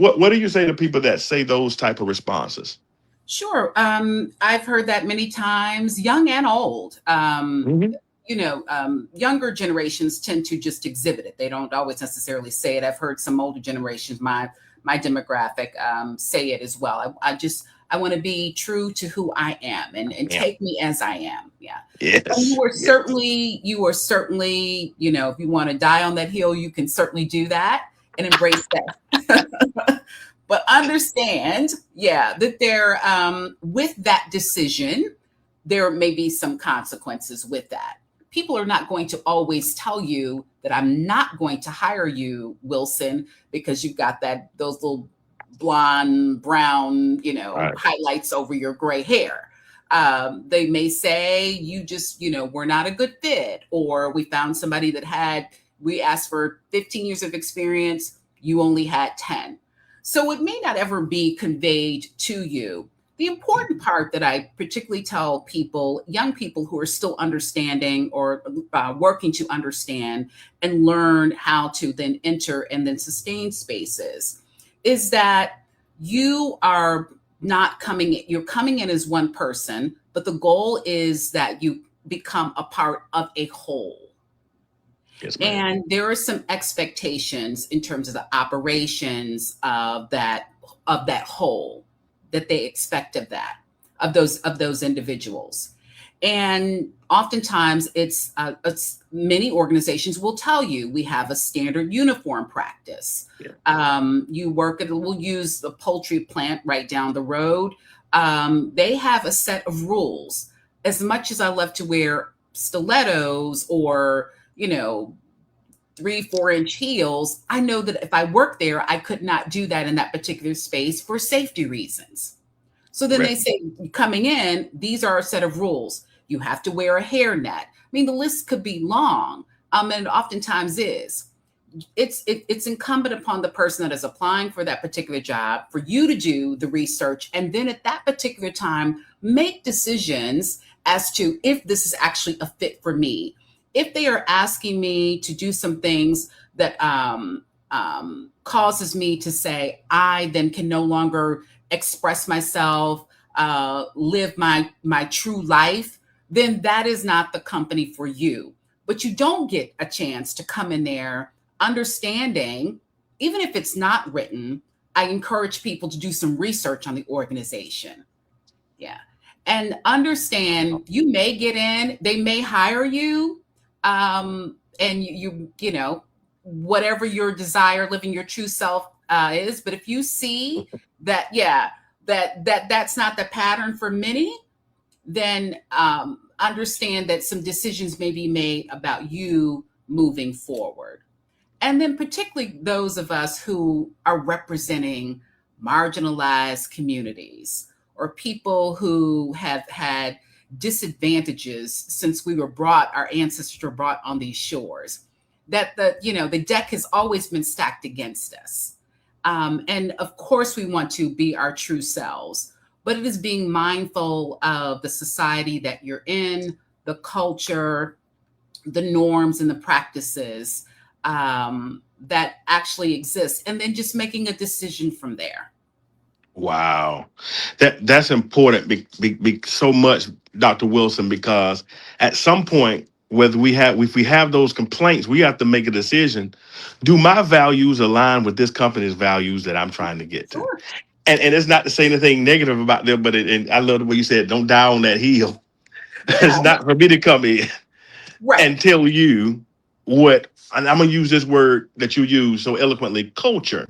What do you say to people that say those type of responses? Sure. I've heard that many times, young and old. Hmm. Younger generations tend to just exhibit it. They don't always necessarily say it. I've heard some older generations, my demographic, say it as well. I want to be true to who I am and Yeah. take me as I am. Yeah. And Yes. Yes. you are certainly, if you want to die on that hill, you can certainly do that and embrace that. But understand, yeah, that there, with that decision, there may be some consequences with that. People are not going to always tell you that I'm not going to hire you, Wilson, because you've got those little blonde, brown, Right. highlights over your gray hair. They may say you just, we're not a good fit, or we found somebody we asked for 15 years of experience, you only had 10. So it may not ever be conveyed to you. The important part that I particularly tell people, young people who are still understanding or working to understand and learn how to then enter and then sustain spaces, is that you are not coming in, you're coming in as one person, but the goal is that you become a part of a whole. Yes, ma'am. And there are some expectations in terms of the operations of that whole that they expect of that of those individuals. And oftentimes it's many organizations will tell you we have a standard uniform practice. Yeah. You work at, we'll use the poultry plant right down the road. They have a set of rules. As much as I love to wear stilettos or 3, 4 inch heels, I know that if I work there, I could not do that in that particular space for safety reasons. So then they Correct. say, coming in, these are a set of rules. You have to wear a hairnet. I mean, the list could be long, and it oftentimes is. It's incumbent upon the person that is applying for that particular job for you to do the research, and then at that particular time, make decisions as to if this is actually a fit for me. If they are asking me to do some things that causes me to say I then can no longer express myself, live my true life, then that is not the company for you. But you don't get a chance to come in there understanding, even if it's not written. I encourage people to do some research on the organization. Yeah. And understand you may get in, they may hire you, and whatever your desire, living your true self is. But if you see that, yeah, that's not the pattern for many, then understand that some decisions may be made about you moving forward. And then, particularly those of us who are representing marginalized communities or people who have had disadvantages since our ancestors were brought on these shores, that the deck has always been stacked against us. And of course, we want to be our true selves, but it is being mindful of the society that you're in, the culture, the norms, and the practices that actually exist, and then just making a decision from there. Wow, that's important. So much, Dr. Wilson, because at some point, whether if we have those complaints, we have to make a decision. Do my values align with this company's values that I'm trying to get to? Sure. And it's not to say anything negative about them, but and I love the way you said, don't die on that hill. It's Yeah. not for me to come in Right. and tell you what, and I'm gonna use this word that you use so eloquently, culture.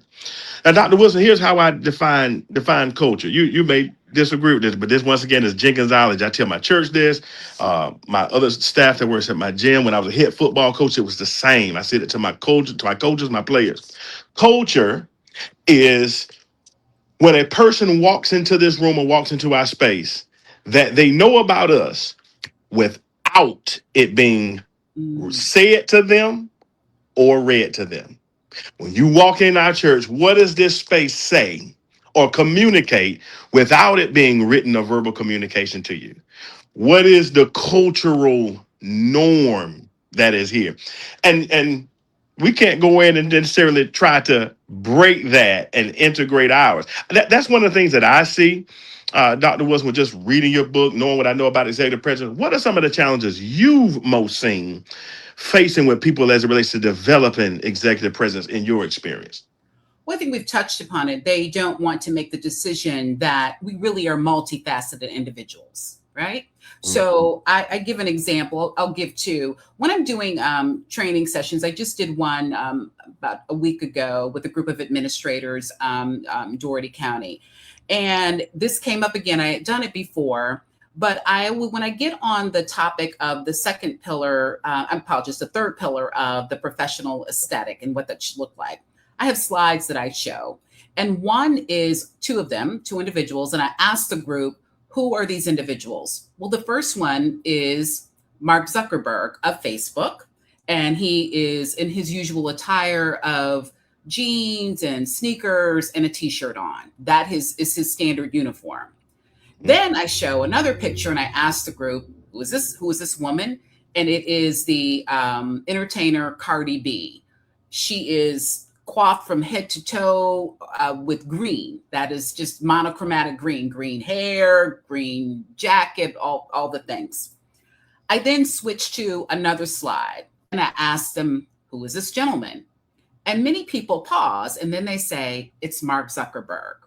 Now, Dr. Wilson, here's how I define culture. You may disagree with this, but this once again is Jenkinsology. I tell my church this, my other staff that works at my gym. When I was a head football coach, it was the same. I said it to my coaches, my players. Culture is when a person walks into this room or walks into our space that they know about us without it being Mm, said to them or read to them. When you walk in our church, what does this space say or communicate without it being written or verbal communication to you? What is the cultural norm that is here? And we can't go in and necessarily try to break that and integrate ours. That's one of the things that I see. Dr. Wilson, with just reading your book, knowing what I know about executive presence, what are some of the challenges you've most seen facing with people as it relates to developing executive presence in your experience? Well, I think we've touched upon it. They don't want to make the decision that we really are multifaceted individuals, right? Mm, So I give an example. I'll give two. When I'm doing training sessions, I just did one about a week ago with a group of administrators, Doherty County. And this came up again. I had done it before, but when I get on the topic of the second pillar, I apologize, the third pillar of the professional aesthetic and what that should look like, I have slides that I show. And one is two of them, two individuals. And I asked the group, who are these individuals? Well, the first one is Mark Zuckerberg of Facebook. And he is in his usual attire of jeans and sneakers and a t-shirt on. That is his standard uniform. mm, Then I show another picture and I ask the group, who is this? Who is this woman? And it is the entertainer Cardi B. She is coiffed from head to toe with green. That is just monochromatic green, green hair, green jacket, all the things. I then switch to another slide and I ask them, who is this gentleman? And many people pause and then they say, it's Mark Zuckerberg.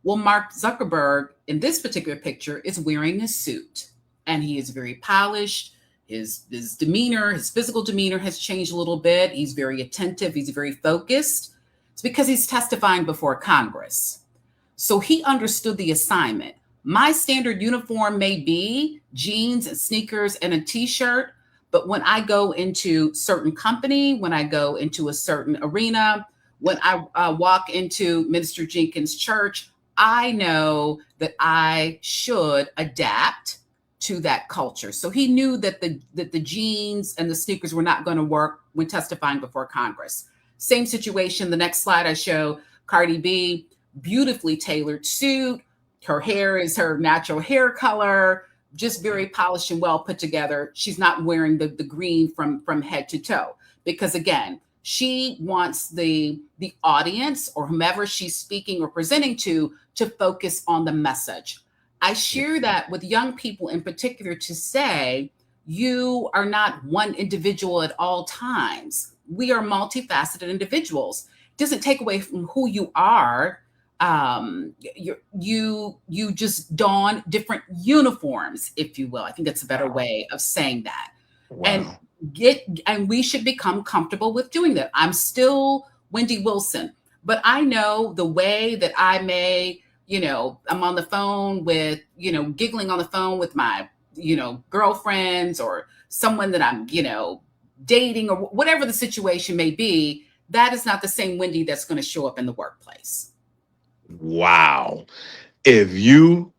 Well, Mark Zuckerberg in this particular picture is wearing a suit and he is very polished. His demeanor, his physical demeanor has changed a little bit. He's very attentive. He's very focused. It's because he's testifying before Congress. So he understood the assignment. My standard uniform may be jeans and sneakers and a t-shirt, but when I go into certain company, when I go into a certain arena, when I walk into Minister Jenkins' church, I know that I should adapt to that culture. So he knew that the jeans and the sneakers were not going to work when testifying before Congress. Same situation. The next slide I show Cardi B, beautifully tailored suit. Her hair is her natural hair color, just very polished and well put together. She's not wearing the green from head to toe because again, she wants the audience or whomever she's speaking or presenting to focus on the message. I share that with young people in particular to say, you are not one individual at all times. We are multifaceted individuals. It doesn't take away from who you are. You just don different uniforms, if you will. I think that's a better wow. way of saying that. And Wow. we should become comfortable with doing that. I'm still Wendy Wilson, but I know the way that I may, I'm on the phone with, giggling on the phone with my, girlfriends or someone that I'm, dating or whatever the situation may be. That is not the same Wendy that's going to show up in the workplace. Wow. If you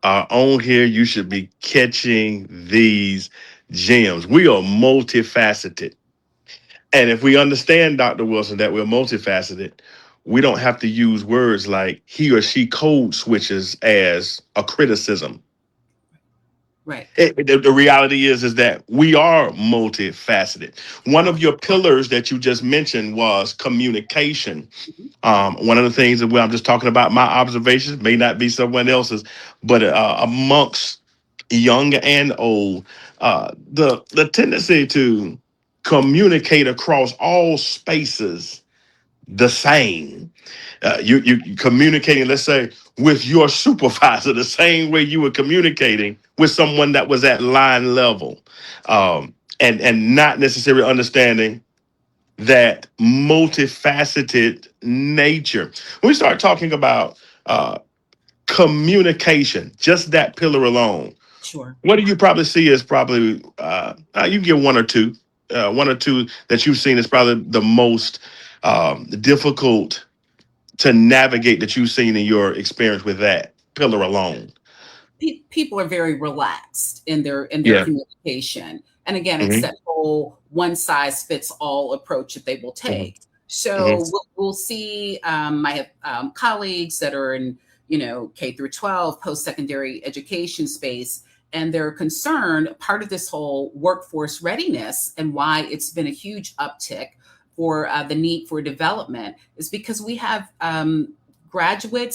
are on here, you should be catching these gems. We are multifaceted. And if we understand, Dr. Wilson, that we're multifaceted, we don't have to use words like he or she code switches as a criticism. Right. The reality is that we are multifaceted. One of your pillars that you just mentioned was communication. Mhm. One of the things that I'm just talking about my observations may not be someone else's, but amongst young and old, the tendency to communicate across all spaces the same. You communicating, let's say, with your supervisor the same way you were communicating with someone that was at line level, and not necessarily understanding that multifaceted nature. When we start talking about communication, just that pillar alone, Sure. what do you probably see as probably you can get one or two that you've seen is probably the most difficult to navigate that you've seen in your experience with that pillar alone? People are very relaxed in their Yeah. communication. And again, it's Hmm. that whole one size fits all approach that they will Hmm. take. Hmm. So we'll see. I have colleagues that are in K through 12 post secondary education space, and they're concerned. Part of this whole workforce readiness and why it's been a huge uptick for the need for development is because we have graduates